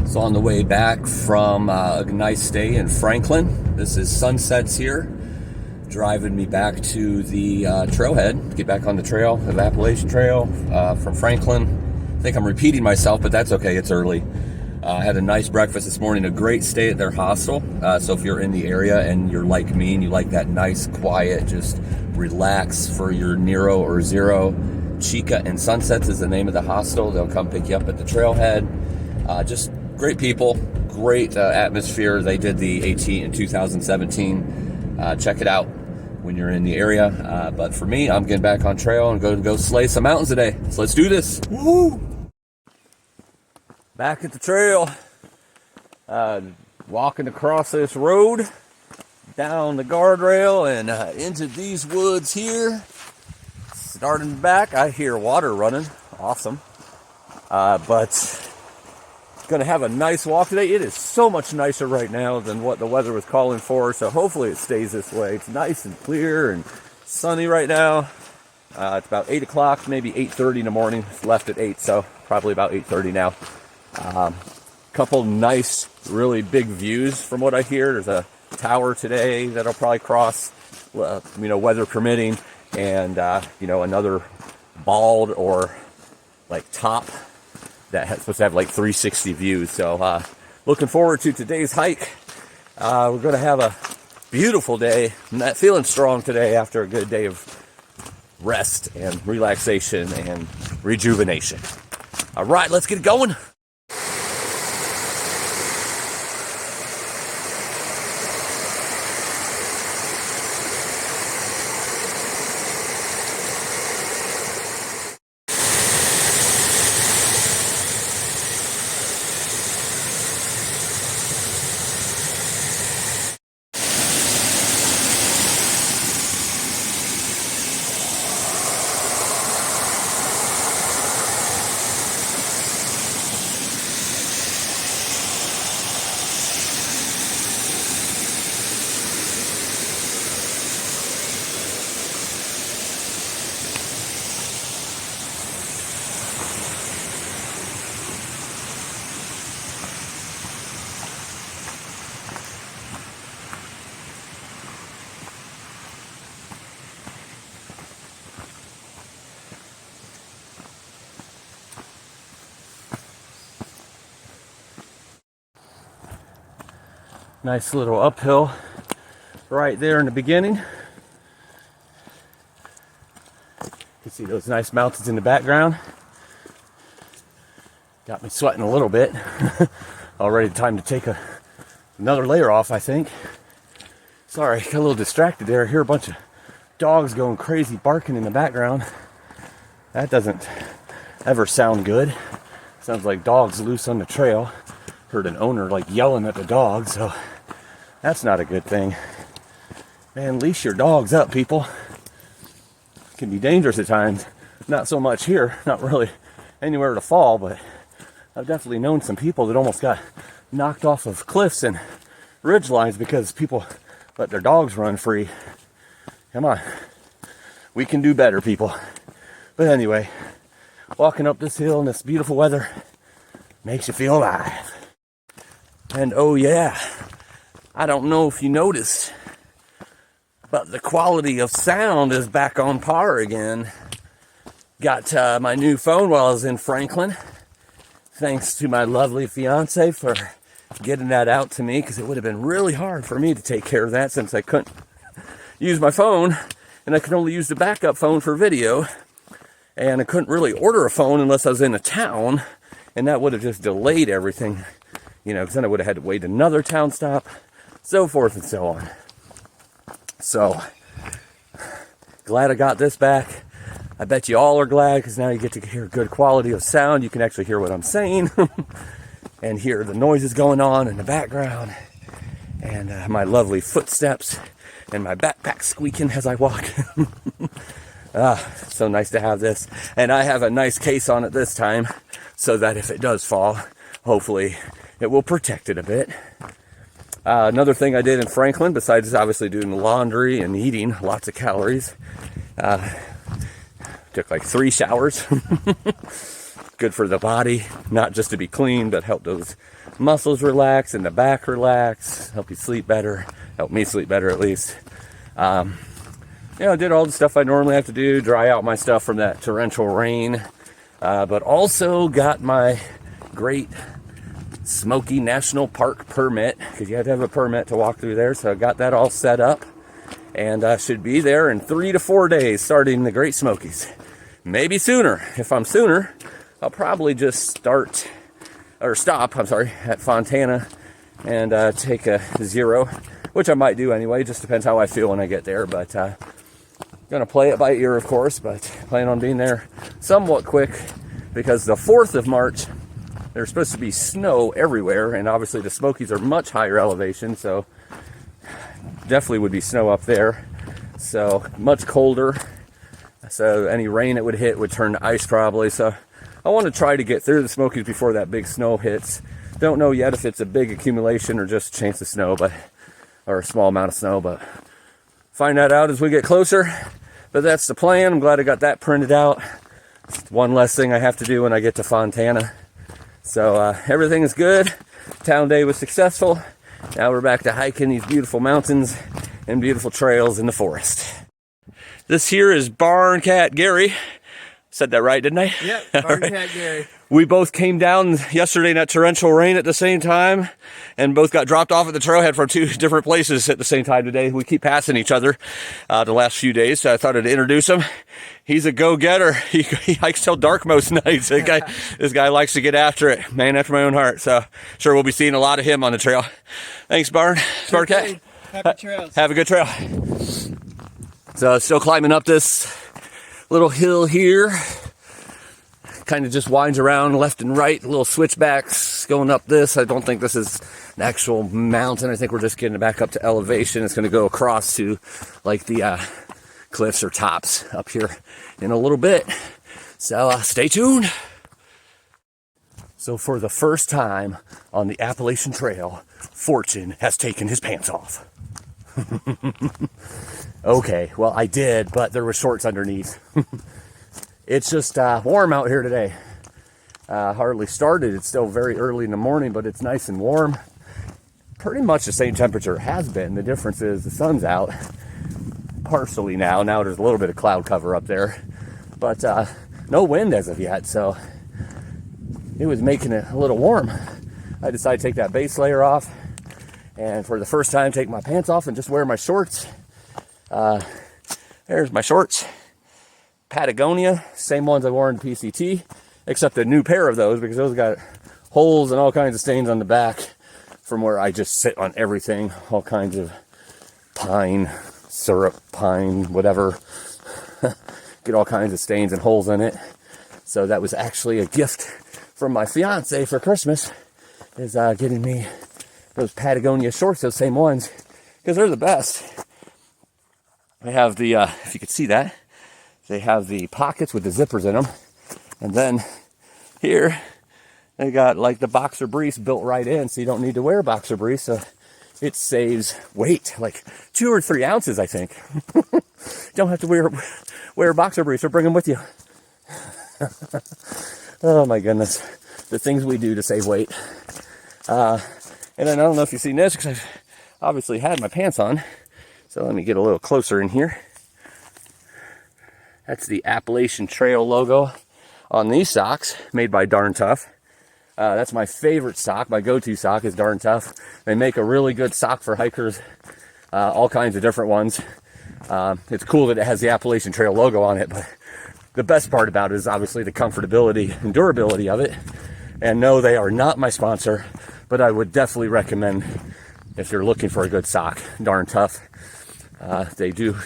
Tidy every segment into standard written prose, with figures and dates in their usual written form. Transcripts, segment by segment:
So on the way back from a nice stay in Franklin, this is sunsets here, driving me back to the trailhead, get back on the trail, the Appalachian Trail from Franklin. I think I'm repeating myself, but that's okay, it's early. I had a nice breakfast this morning, a great stay at their hostel. So if you're in the area and you're like me and you like that nice, quiet, just relax for your Nero or Zero, Chica and Sunsets is the name of the hostel. They'll come pick you up at the trailhead. Just great people, great atmosphere. They did the 18 in 2017. Check it out when you're in the area. But for me, I'm getting back on trail and go slay some mountains today. So let's do this. Woo! Back at the trail, walking across this road, down the guardrail and into these woods here. Starting back, I hear water running, awesome. But gonna have a nice walk today. It is so much nicer right now than what the weather was calling for, so hopefully it stays this way. It's nice and clear and sunny right now. It's about 8 o'clock, maybe 8:30 in the morning. It's left at 8, so probably about 8:30 now. Couple nice, really big views from what I hear. There's a tower today that'll probably cross, weather permitting, and another bald or like top that's supposed to have like 360 views. So looking forward to today's hike. We're going to have a beautiful day. I'm not feeling strong today after a good day of rest and relaxation and rejuvenation. All right, let's get going. Nice little uphill right there in the beginning. You can see those nice mountains in the background. Got me sweating a little bit. Already time to take another layer off, I think. Sorry, got a little distracted there. I hear a bunch of dogs going crazy, barking in the background. That doesn't ever sound good. Sounds like dogs loose on the trail. Heard an owner like yelling at the dog, so that's not a good thing. Man, leash your dogs up, people. It can be dangerous at times. Not so much here, not really anywhere to fall, but I've definitely known some people that almost got knocked off of cliffs and ridge lines because people let their dogs run free. Come on. We can do better, people. But anyway, walking up this hill in this beautiful weather makes you feel alive. And oh yeah, I don't know if you noticed, but the quality of sound is back on par again. Got my new phone while I was in Franklin. Thanks to my lovely fiance for getting that out to me, because it would have been really hard for me to take care of that since I couldn't use my phone, and I could only use the backup phone for video, and I couldn't really order a phone unless I was in a town, and that would have just delayed everything. Because then I would have had to wait another town stop, so forth and so on. So, glad I got this back. I bet you all are glad, because now you get to hear good quality of sound. You can actually hear what I'm saying, and hear the noises going on in the background, and my lovely footsteps, and my backpack squeaking as I walk. So nice to have this. And I have a nice case on it this time, so that if it does fall, hopefully it will protect it a bit. Another thing I did in Franklin, besides obviously doing laundry and eating lots of calories, took like 3 showers. good for the body, not just to be clean, but help those muscles relax and the back relax, help you sleep better, help me sleep better at least. Did all the stuff I normally have to do, dry out my stuff from that torrential rain, but also got my great Smoky National Park permit, because you have to have a permit to walk through there. So I got that all set up, and I should be there in 3 to 4 days starting the Great Smokies. Maybe sooner. If I'm sooner, I'll probably just stop at Fontana and take a 0, which I might do anyway. Just depends how I feel when I get there, but gonna play it by ear, of course, but plan on being there somewhat quick, because the 4th of March there's supposed to be snow everywhere, and obviously the Smokies are much higher elevation, so definitely would be snow up there. So much colder, so any rain it would hit would turn to ice probably. So I want to try to get through the Smokies before that big snow hits. Don't know yet if it's a big accumulation or just a chance of snow, or a small amount of snow, but find that out as we get closer. But that's the plan. I'm glad I got that printed out. It's one less thing I have to do when I get to Fontana. So everything is good. Town day was successful. Now we're back to hiking these beautiful mountains and beautiful trails in the forest. This here is Barn Cat Gary. Said that right, didn't I? Yep, Barn Cat Gary. We both came down yesterday in that torrential rain at the same time, and both got dropped off at the trailhead from 2 different places at the same time today. We keep passing each other the last few days, so I thought I'd introduce him. He's a go-getter. He hikes till dark most nights. This guy likes to get after it. Man after my own heart. So sure we'll be seeing a lot of him on the trail. Thanks, Barn. Cat. Happy trails. Have a good trail. So still climbing up this little hill here. Kind of just winds around left and right, little switchbacks going up this. I don't think this is an actual mountain. I think we're just getting back up to elevation. It's going to go across to like the cliffs or tops up here in a little bit. So stay tuned. So for the first time on the Appalachian Trail, Fortune has taken his pants off. Okay, well I did, but there were shorts underneath. It's just warm out here today. Hardly started. It's still very early in the morning, but it's nice and warm. Pretty much the same temperature it has been. The difference is the sun's out partially now. Now there's a little bit of cloud cover up there, but no wind as of yet, so it was making it a little warm. I decided to take that base layer off, and for the first time take my pants off and just wear my shorts. There's my shorts. Patagonia, same ones I wore in PCT, except a new pair of those, because those got holes and all kinds of stains on the back from where I just sit on everything, all kinds of pine, syrup, pine, whatever. Get all kinds of stains and holes in it. So that was actually a gift from my fiance for Christmas, is getting me those Patagonia shorts, those same ones, because they're the best. I have the, if you could see that, they have the pockets with the zippers in them. And then here, they got like the boxer briefs built right in, so you don't need to wear a boxer briefs. So it saves weight, like 2 or 3 ounces, I think. Don't have to wear boxer briefs or bring them with you. Oh my goodness. The things we do to save weight. And then I don't know if you've seen this, because I've obviously had my pants on. So let me get a little closer in here. That's the Appalachian Trail logo on these socks, made by Darn Tough. That's my favorite sock. My go-to sock is Darn Tough. They make a really good sock for hikers, all kinds of different ones. It's cool that it has the Appalachian Trail logo on it, but the best part about it is obviously the comfortability and durability of it. And no, they are not my sponsor, but I would definitely recommend, if you're looking for a good sock, Darn Tough. They do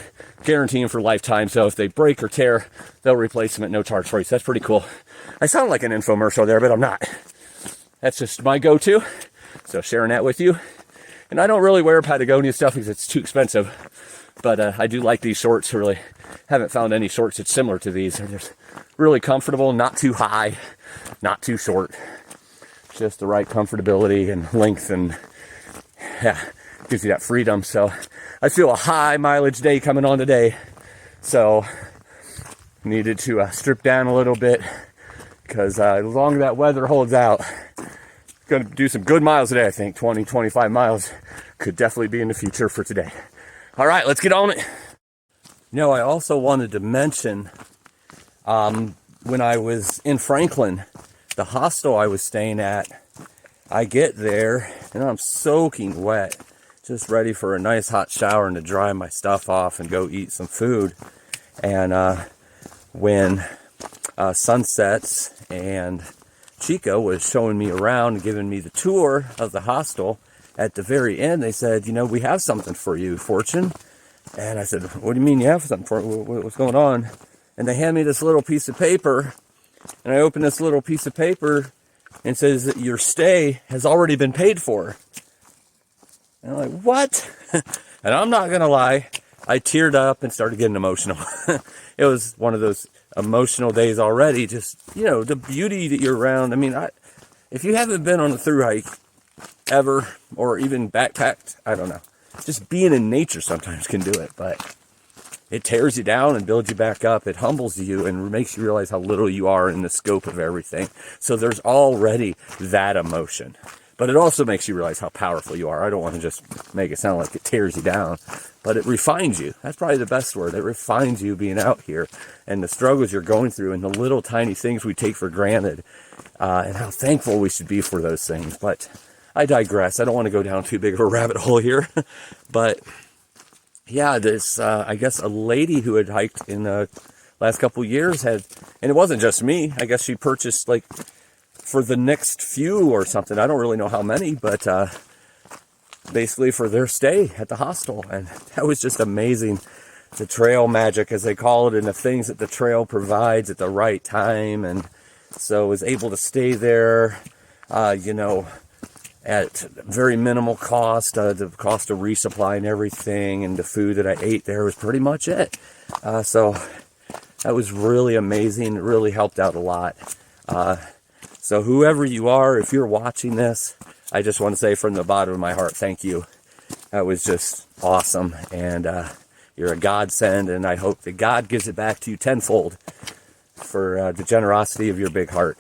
guarantee them for lifetime, so if they break or tear, they'll replace them at no charge for you. So that's pretty cool. I sound like an infomercial there, but I'm not. That's just my go-to, so sharing that with you. And I don't really wear Patagonia stuff because it's too expensive, but I do like these shorts. Really haven't found any shorts that's similar to these. They're just really comfortable, not too high, not too short, just the right comfortability and length, and yeah, gives you that freedom. So I feel a high mileage day coming on today, so needed to strip down a little bit, because as long as that weather holds out, going to do some good miles today. I think 20, 25 miles could definitely be in the future for today. All right, let's get on it. You know, I also wanted to mention when I was in Franklin, the hostel I was staying at, I get there and I'm soaking wet, just ready for a nice hot shower and to dry my stuff off and go eat some food. And when sun sets and Chico was showing me around and giving me the tour of the hostel, at the very end they said, you know, we have something for you, Fortune. And I said, what do you mean you have something for me? What's going on? And they hand me this little piece of paper, and I open this little piece of paper and it says that your stay has already been paid for. And I'm like, what? And I'm not gonna lie, I teared up and started getting emotional. It was one of those emotional days already. Just, you know, the beauty that you're around. I mean, if you haven't been on a thru-hike ever, or even backpacked, I don't know, just being in nature sometimes can do it, but it tears you down and builds you back up. It humbles you and makes you realize how little you are in the scope of everything. So there's already that emotion, but it also makes you realize how powerful you are. I don't want to just make it sound like it tears you down, but it refines you. That's probably the best word. It refines you being out here and the struggles you're going through and the little tiny things we take for granted, and how thankful we should be for those things. But I digress. I don't want to go down too big of a rabbit hole here, but yeah, this, I guess a lady who had hiked in the last couple years had, and it wasn't just me, I guess she purchased like for the next few or something. I don't really know how many, but basically for their stay at the hostel. And that was just amazing. The trail magic, as they call it, and the things that the trail provides at the right time. And so I was able to stay there, you know, at very minimal cost. The cost of resupply and everything, and the food that I ate there was pretty much it. So that was really amazing. It really helped out a lot. So whoever you are, if you're watching this, I just want to say from the bottom of my heart, thank you. That was just awesome. And you're a godsend, and I hope that God gives it back to you tenfold for the generosity of your big heart.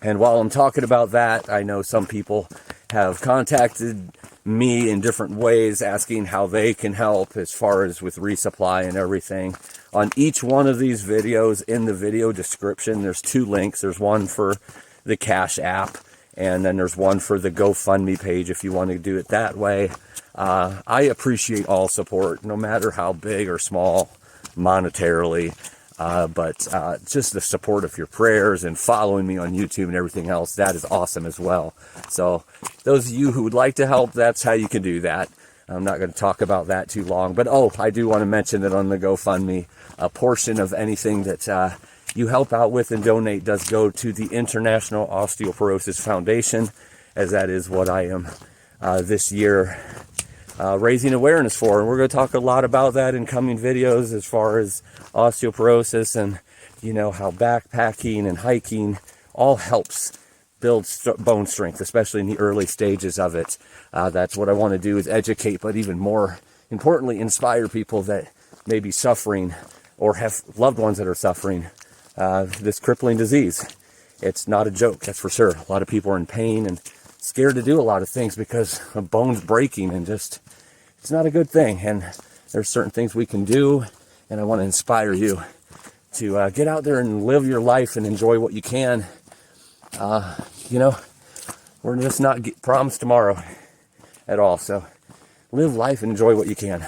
And while I'm talking about that, I know some people have contacted me in different ways asking how they can help as far as with resupply and everything. On each one of these videos, in the video description, there's 2 links. There's one for the Cash App, and then there's one for the GoFundMe page if you want to do it that way. I appreciate all support, no matter how big or small monetarily. But just the support of your prayers and following me on YouTube and everything else, that is awesome as well. So those of you who would like to help, that's how you can do that. I'm not going to talk about that too long. But I do want to mention that on the GoFundMe, a portion of anything that you help out with and donate does go to the International Osteoporosis Foundation, as that is what I am this year raising awareness for. And we're going to talk a lot about that in coming videos as far as osteoporosis and, you know, how backpacking and hiking all helps build bone strength, especially in the early stages of it. That's what I want to do, is educate, but even more importantly, inspire people that may be suffering or have loved ones that are suffering this crippling disease. It's not a joke, that's for sure. A lot of people are in pain and scared to do a lot of things because of bones breaking, and just, it's not a good thing. And there's certain things we can do, and I want to inspire you to get out there and live your life and enjoy what you can. You know, we're just not promised tomorrow at all, so live life and enjoy what you can.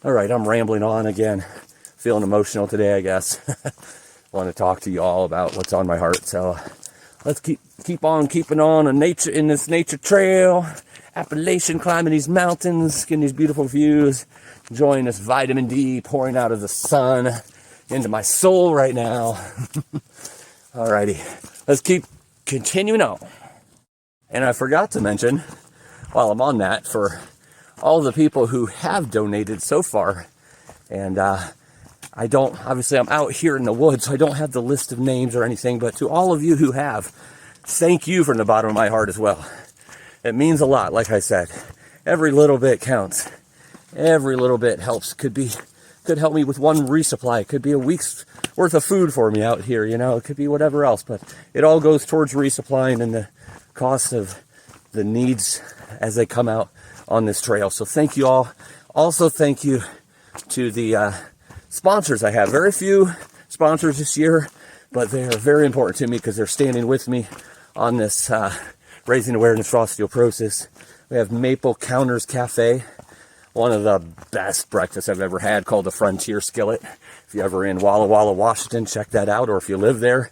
All right, I'm rambling on again, feeling emotional today, I guess. Want to talk to you all about what's on my heart, so let's keep on keeping on in this nature trail, Appalachian, climbing these mountains, getting these beautiful views, enjoying this vitamin D pouring out of the sun into my soul right now. Alrighty, let's keep continuing on. And I forgot to mention, while I'm on that, for all the people who have donated so far, and I don't, obviously I'm out here in the woods, so I don't have the list of names or anything, but to all of you who have, thank you from the bottom of my heart as well. It means a lot, like I said. Every little bit counts. Every little bit helps. Could be could help me with one resupply. It could be a week's worth of food for me out here, you know. It could be whatever else, but it all goes towards resupplying and the cost of the needs as they come out on this trail. So thank you all. Also, thank you to the sponsors I have. Very few sponsors this year, but they are very important to me because they're standing with me on this raising awareness for osteoporosis. We have Maple Counters Cafe, one of the best breakfasts I've ever had, called the Frontier Skillet. If you're ever in Walla, Washington, check that out. Or if you live there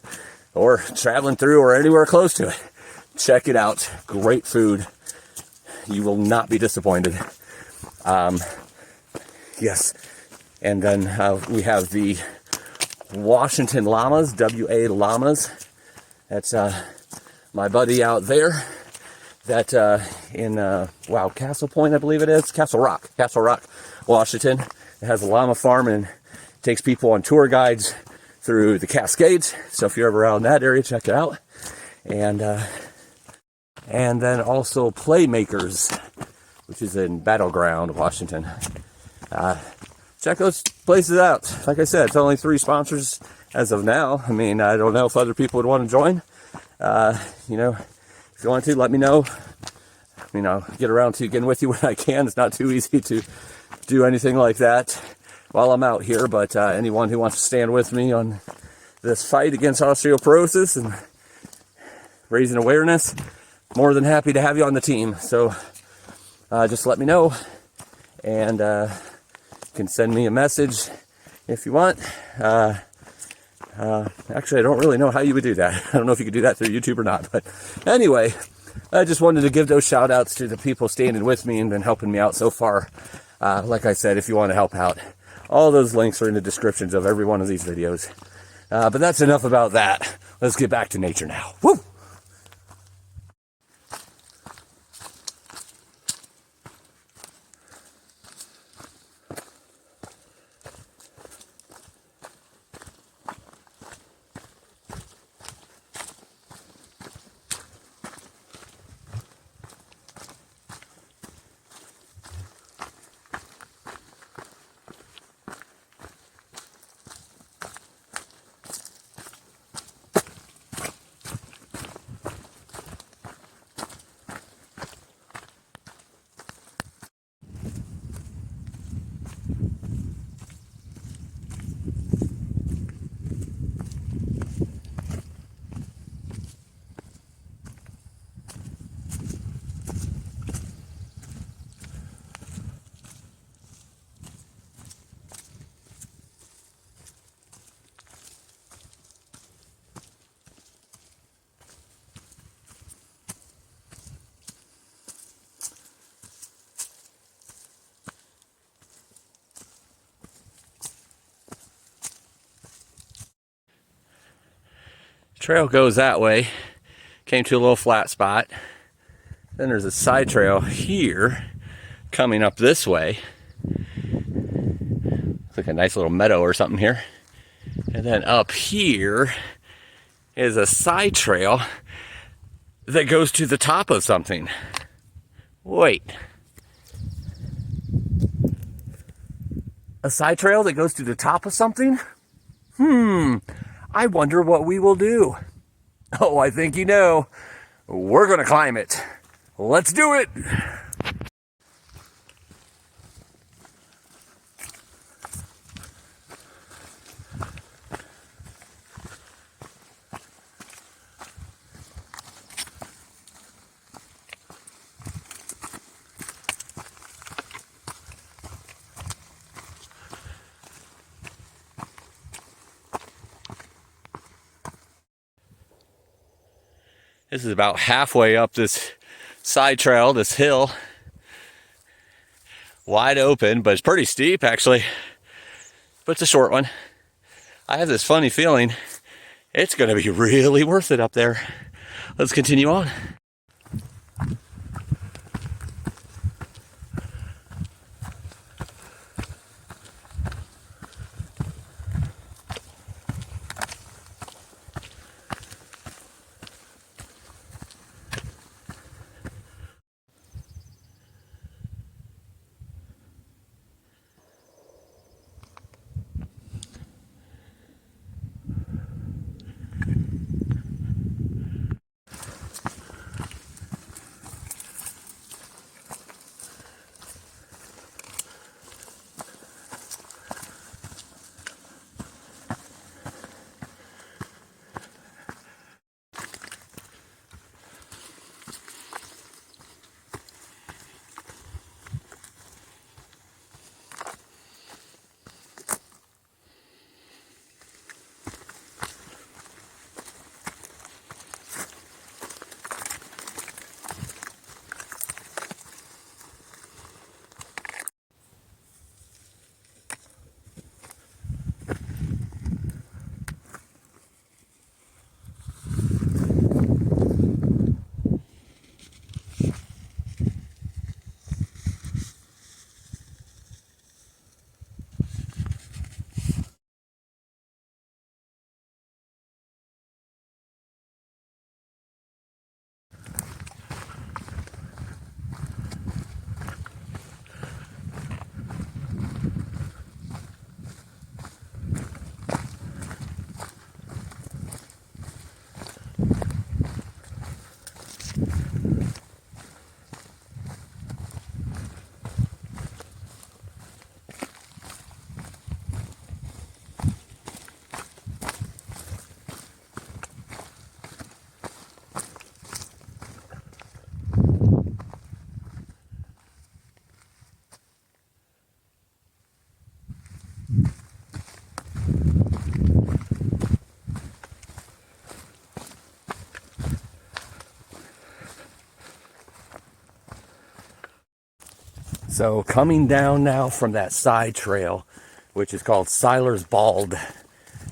or traveling through or anywhere close to it, check it out. Great food. You will not be disappointed. Yes. And then we have the Washington Llamas, W.A. Llamas. That's my buddy out there. That in Castle Point, I believe it is. Castle Rock, Washington. It has a llama farm and takes people on tour guides through the Cascades. So if you're ever out in that area, check it out. And then also Playmakers, which is in Battleground, Washington. Check those places out. Like I said, it's only 3 sponsors as of now. I mean, I don't know if other people would want to join. You know, if you want to, let me know. You know, get around to getting with you when I can. It's not too easy to do anything like that while I'm out here. But anyone who wants to stand with me on this fight against osteoporosis and raising awareness, more than happy to have you on the team. So just let me know, and you can send me a message if you want. Actually, I don't really know how you would do that. I don't know if you could do that through YouTube or not. But anyway, I just wanted to give those shout outs to the people standing with me and been helping me out so far. Like I said, if you want to help out, all those links are in the descriptions of every one of these videos. But that's enough about that. Let's get back to nature now. Woo! Trail goes that way. Came to a little flat spot. Then there's a side trail here coming up this way. Looks like a nice little meadow or something here. And then up here is a side trail that goes to the top of something. Wait. A side trail that goes to the top of something? I wonder what we will do. Oh, I think you know. We're gonna climb it. Let's do it! This is about halfway up this side trail, this hill. Wide open, but it's pretty steep actually. But it's a short one. I have this funny feeling it's gonna be really worth it up there. Let's continue on. So coming down now from that side trail, which is called Siler's Bald,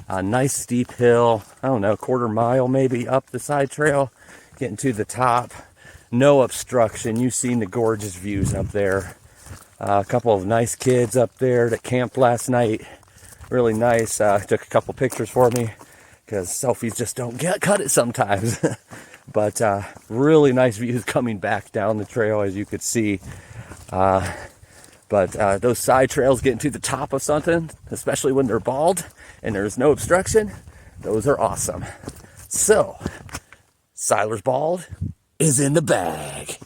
a nice steep hill, I don't know, quarter mile maybe up the side trail, getting to the top. No obstruction. You've seen the gorgeous views up there. A couple of nice kids up there that camped last night. Really nice. Took a couple pictures for me because selfies just don't cut it sometimes. But really nice views coming back down the trail, as you could see. But those side trails getting to the top of something, especially when they're bald and there's no obstruction, those are awesome. So, Siler's Bald is in the bag.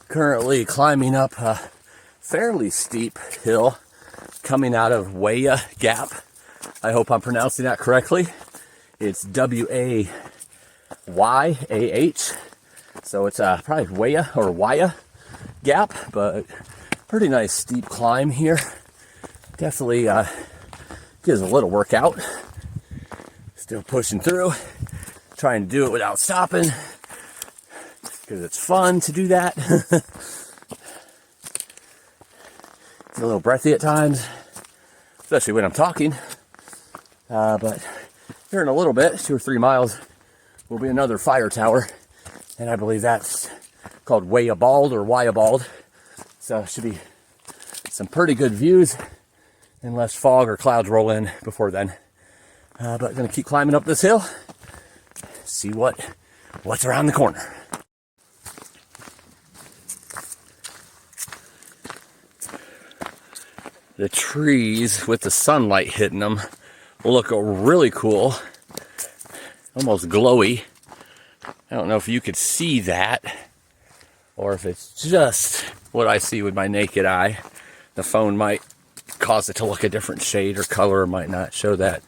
Currently climbing up a fairly steep hill coming out of Walla Gap. I hope I'm pronouncing that correctly. It's Wayah. So it's probably Walla or Waya Gap, but pretty nice steep climb here. Definitely gives a little workout. Still pushing through, trying to do it without stopping, because it's fun to do that. It's a little breathy at times, especially when I'm talking. But here in a little bit, 2 or 3 miles, will be another fire tower. And I believe that's called Wayah Bald or Wayah Bald. So it should be some pretty good views, unless fog or clouds roll in before then. But I'm going to keep climbing up this hill, see what's around the corner. The trees with the sunlight hitting them will look really cool, almost glowy. I don't know if you could see that or if it's just what I see with my naked eye. The phone might cause it to look a different shade or color, or might not show that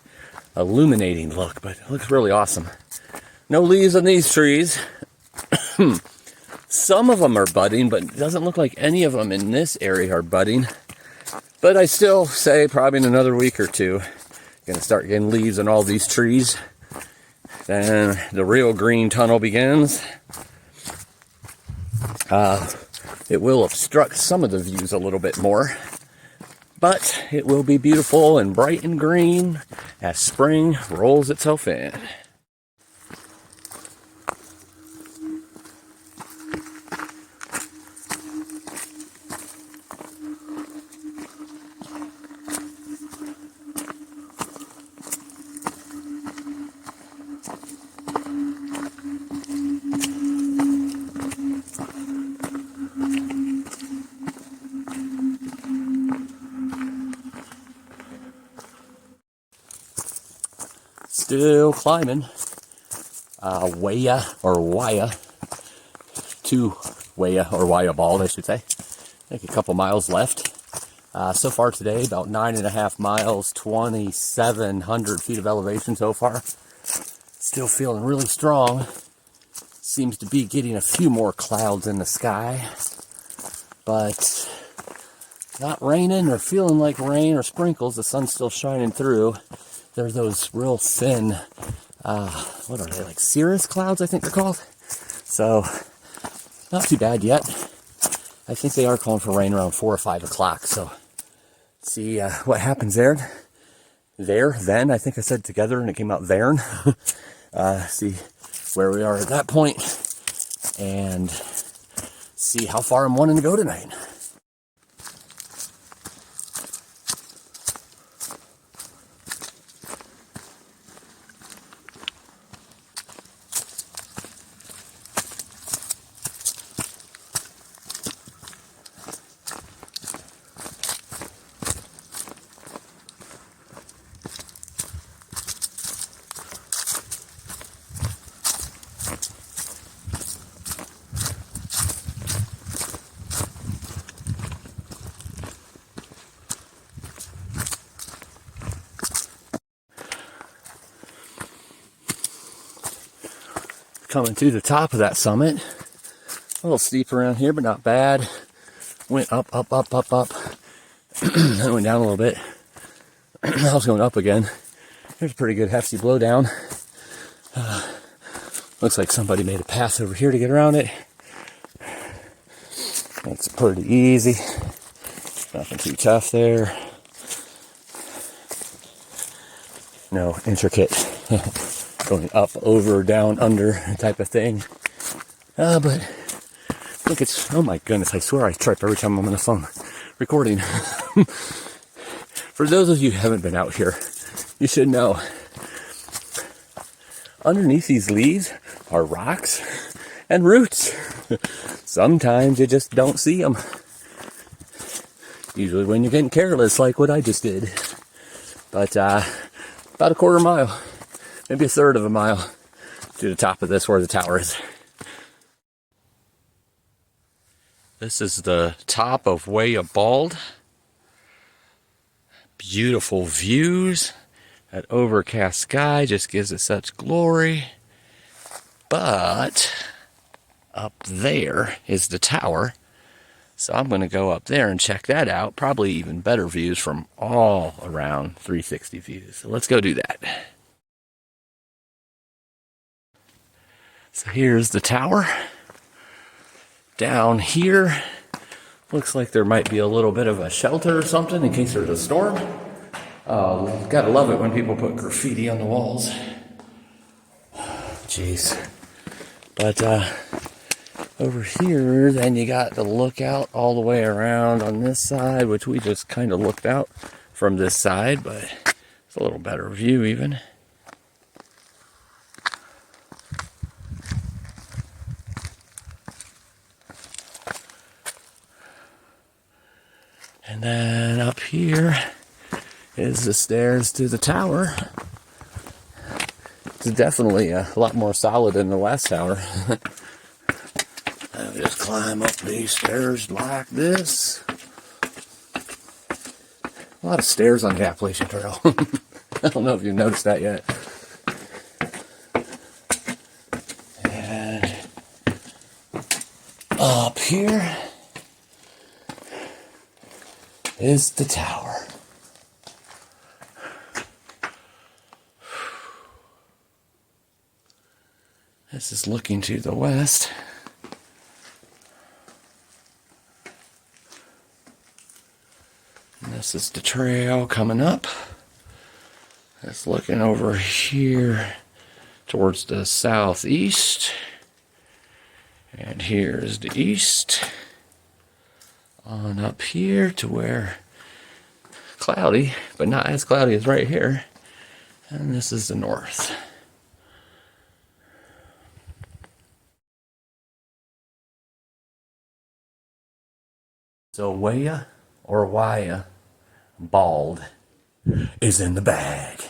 illuminating look, but it looks really awesome. No leaves on these trees. Some of them are budding, but it doesn't look like any of them in this area are budding. But I still say probably in another week or two, gonna start getting leaves on all these trees. Then the real green tunnel begins. It will obstruct some of the views a little bit more, but it will be beautiful and bright and green as spring rolls itself in. Still climbing. Wayah or Wayah to Wayah or Wayah Bald, I should say. I think a couple miles left. So far today, about 9.5 miles, 2,700 feet of elevation so far. Still feeling really strong. Seems to be getting a few more clouds in the sky, but not raining or feeling like rain or sprinkles. The sun's still shining through. There's those real thin, what are they, like cirrus clouds, I think they're called. So, not too bad yet. I think they are calling for rain around 4 or 5 o'clock, so see what happens there. Then, I think I said together and it came out there'n. See where we are at that point, and see how far I'm wanting to go tonight. coming to the top of that summit. A little steep around here, but not bad. Went up, up, up, up, up. Then went down a little bit. I was going up again. There's a pretty good hefty blowdown. Looks like somebody made a path over here to get around it. It's pretty easy. Nothing too tough there. No intricate going up, over, down, under type of thing. But look, it's, oh my goodness, I swear I trip every time I'm on the phone recording. For those of you who haven't been out here, you should know. Underneath these leaves are rocks and roots. Sometimes you just don't see them. Usually when you're getting careless like what I just did. But about a quarter mile, maybe a third of a mile to the top of this where the tower is. This is the top of Walla Bald. Beautiful views. That overcast sky just gives it such glory. But up there is the tower. So I'm going to go up there and check that out. Probably even better views from all around 360 views. So let's go do that. So here's the tower. Down here, looks like there might be a little bit of a shelter or something in case there's a storm. Gotta love it when people put graffiti on the walls. Jeez. But over here, then you got the lookout all the way around on this side, which we just kind of looked out from this side, but it's a little better view even. And then up here is the stairs to the tower. It's definitely a lot more solid than the last tower. I'll just climb up these stairs like this. A lot of stairs on the Appalachian Trail. I don't know if you've noticed that yet. And up here is the tower. This is looking to the west. And this is the trail coming up. It's looking over here towards the southeast. And here's the east. On up here to where cloudy, but not as cloudy as right here. And this is the north. So Walla or Walla Bald is in the bag.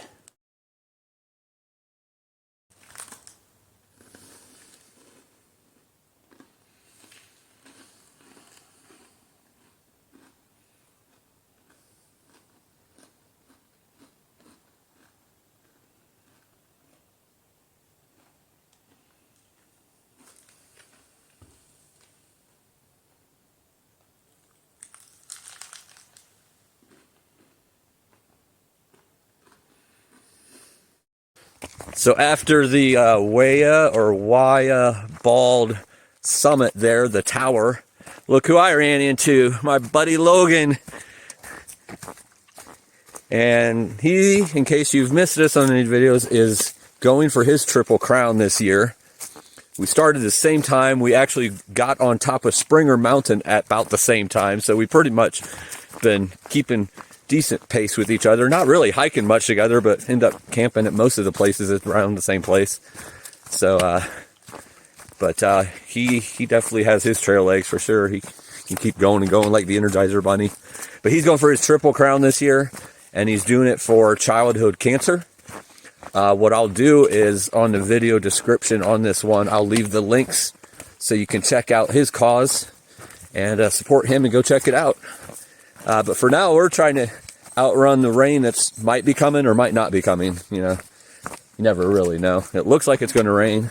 So after the Walla or Walla Bald summit there, the tower, look who I ran into, my buddy Logan. And he, in case you've missed this on any videos, is going for his Triple Crown this year. We started the same time. We actually got on top of Springer Mountain at about the same time. So we pretty much been keeping decent pace with each other. Not really hiking much together, but end up camping at most of the places around the same place. So, he definitely has his trail legs for sure. He can keep going and going like the Energizer Bunny. But he's going for his Triple Crown this year, and he's doing it for childhood cancer. What I'll do is on the video description on this one, I'll leave the links so you can check out his cause and support him and go check it out. But for now, we're trying to outrun the rain that's might be coming or might not be coming. You know, you never really know. It looks like it's going to rain.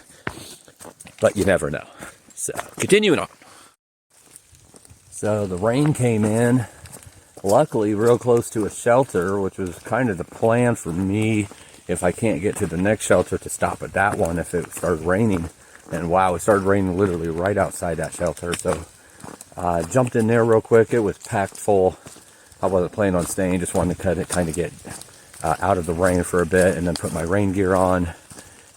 but you never know. So continuing on. So the rain came in, luckily real close to a shelter, which was kind of the plan for me if I can't get to the next shelter to stop at that one if it started raining. And wow, it started raining literally right outside that shelter. So I jumped in there real quick. It was packed full. I wasn't planning on staying, just wanted to kind of get out of the rain for a bit and then put my rain gear on.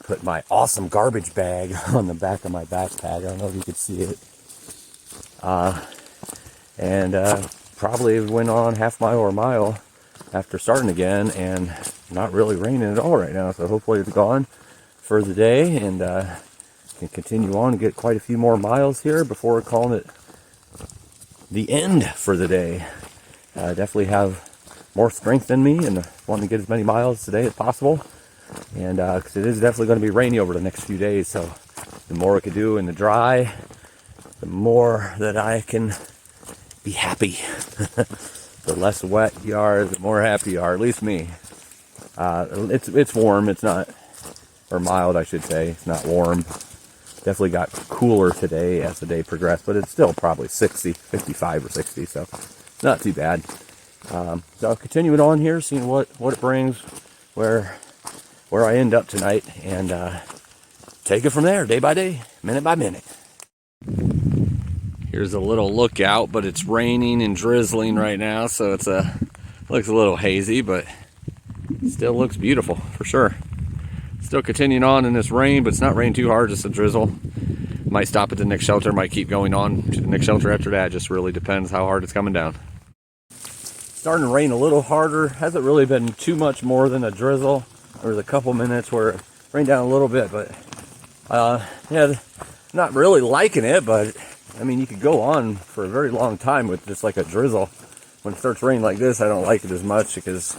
Put my awesome garbage bag on the back of my backpack. I don't know if you could see it. Probably went on half mile or a mile after starting again, and not really raining at all right now. So hopefully it's gone for the day, and can continue on and get quite a few more miles here before calling it the end for the day. Definitely have more strength in me and want to get as many miles today as possible. And because it is definitely going to be rainy over the next few days, so the more I can do in the dry, the more that I can be happy. The less wet you are, the more happy you are, at least me. It's warm, it's not, or mild I should say, it's not warm. Definitely got cooler today as the day progressed, but it's still probably 60, 55 or 60, so not too bad. So continuing on here, seeing what it brings, where I end up tonight, and take it from there, day by day, minute by minute. Here's a little lookout, but it's raining and drizzling right now, so it's looks a little hazy, but still looks beautiful for sure. Still continuing on in this rain, but it's not raining too hard, just a drizzle. Might stop at the next shelter, might keep going on to the next shelter after that. Just really depends how hard it's coming down. Starting to rain a little harder. Hasn't really been too much more than a drizzle. There was a couple minutes where it rained down a little bit, but yeah, not really liking it, but I mean, you could go on for a very long time with just like a drizzle. When it starts raining like this, I don't like it as much because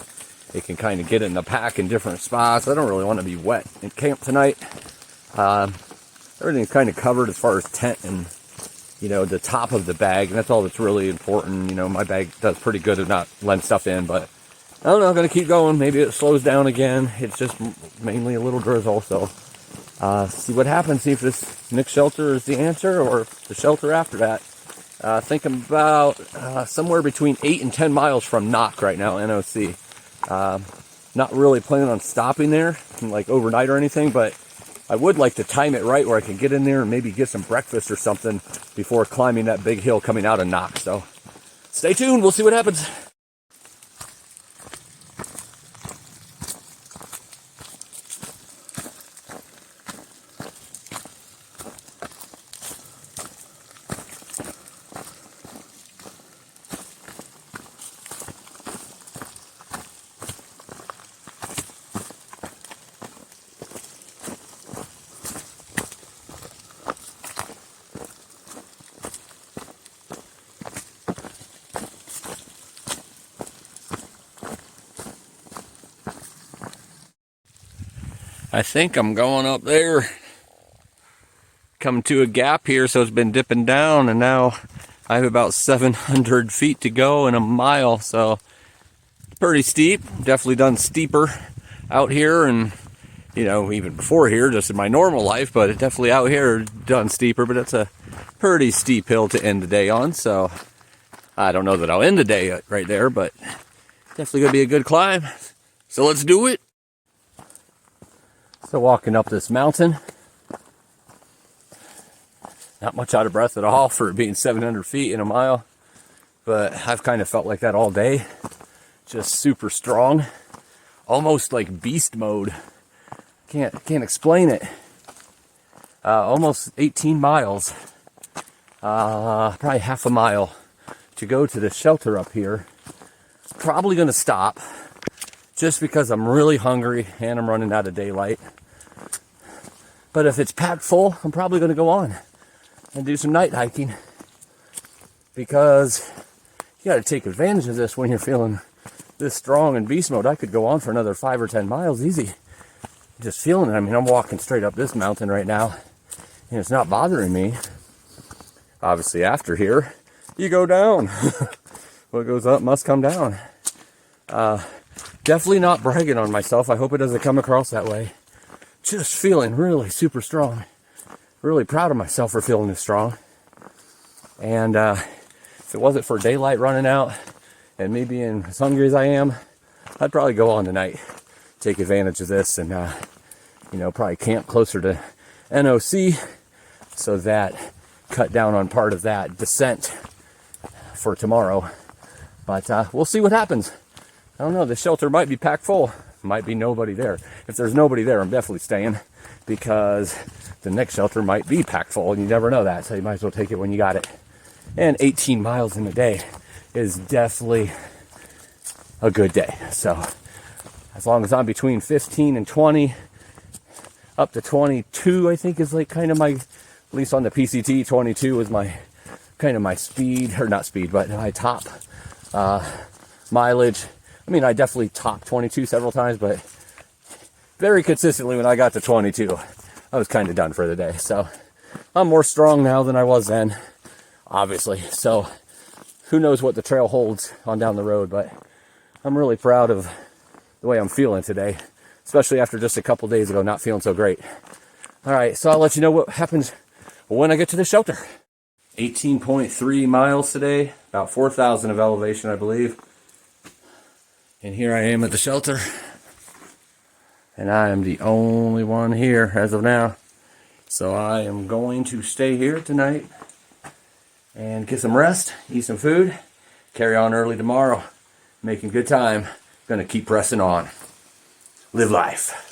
it can kind of get in the pack in different spots. I don't really want to be wet in camp tonight. Everything's kind of covered as far as tent and, the top of the bag, and that's all that's really important. My bag does pretty good at not letting stuff in, but I don't know, I'm going to keep going. Maybe it slows down again. It's just mainly a little drizzle, so see what happens. See if this next shelter is the answer or the shelter after that. Think about somewhere between 8 and 10 miles from Knock right now, NOC. Not really planning on stopping there, like overnight or anything, but I would like to time it right where I can get in there and maybe get some breakfast or something before climbing that big hill coming out of Knock. So stay tuned. We'll see what happens. I think I'm going up there, come to a gap here, so it's been dipping down, and now I have about 700 feet to go in a mile, so it's pretty steep. Definitely done steeper out here, and even before here, just in my normal life, but definitely out here done steeper. But it's a pretty steep hill to end the day on, so I don't know that I'll end the day right there, but definitely gonna be a good climb. So let's do it. So walking up this mountain, not much out of breath at all for it being 700 feet in a mile, but I've kind of felt like that all day. Just super strong, almost like beast mode. Can't explain it. Almost 18 miles, probably half a mile to go to the shelter up here. Probably gonna stop just because I'm really hungry and I'm running out of daylight. But if it's packed full, I'm probably going to go on and do some night hiking, because you got to take advantage of this when you're feeling this strong in beast mode. I could go on for another 5 or 10 miles easy, just feeling it. I mean, I'm walking straight up this mountain right now and it's not bothering me. Obviously after here, you go down. What goes up must come down. Definitely not bragging on myself. I hope it doesn't come across that way. Just feeling really super strong. really proud of myself for feeling this strong. And if it wasn't for daylight running out and me being as hungry as I am, I'd probably go on tonight, take advantage of this, and probably camp closer to NOC, so that cut down on part of that descent for tomorrow. But we'll see what happens. I don't know, the shelter might be packed full, might be nobody there. If there's nobody there, I'm definitely staying, because the next shelter might be packed full, and you never know that, so you might as well take it when you got it. And 18 miles in a day is definitely a good day. So as long as I'm between 15 and 20, up to 22, I think is like kind of my, at least on the PCT, 22 is my kind of my speed, or not speed, but my top mileage. I mean, I definitely topped 22 several times, but very consistently when I got to 22, I was kind of done for the day. So I'm more strong now than I was then, obviously. So who knows what the trail holds on down the road, but I'm really proud of the way I'm feeling today, especially after just a couple days ago not feeling so great. All right, so I'll let you know what happens when I get to the shelter. 18.3 miles today, about 4,000 of elevation, I believe. And here I am at the shelter. And I am the only one here as of now. So I am going to stay here tonight and get some rest, eat some food, carry on early tomorrow. Making good time. Gonna keep pressing on. Live life.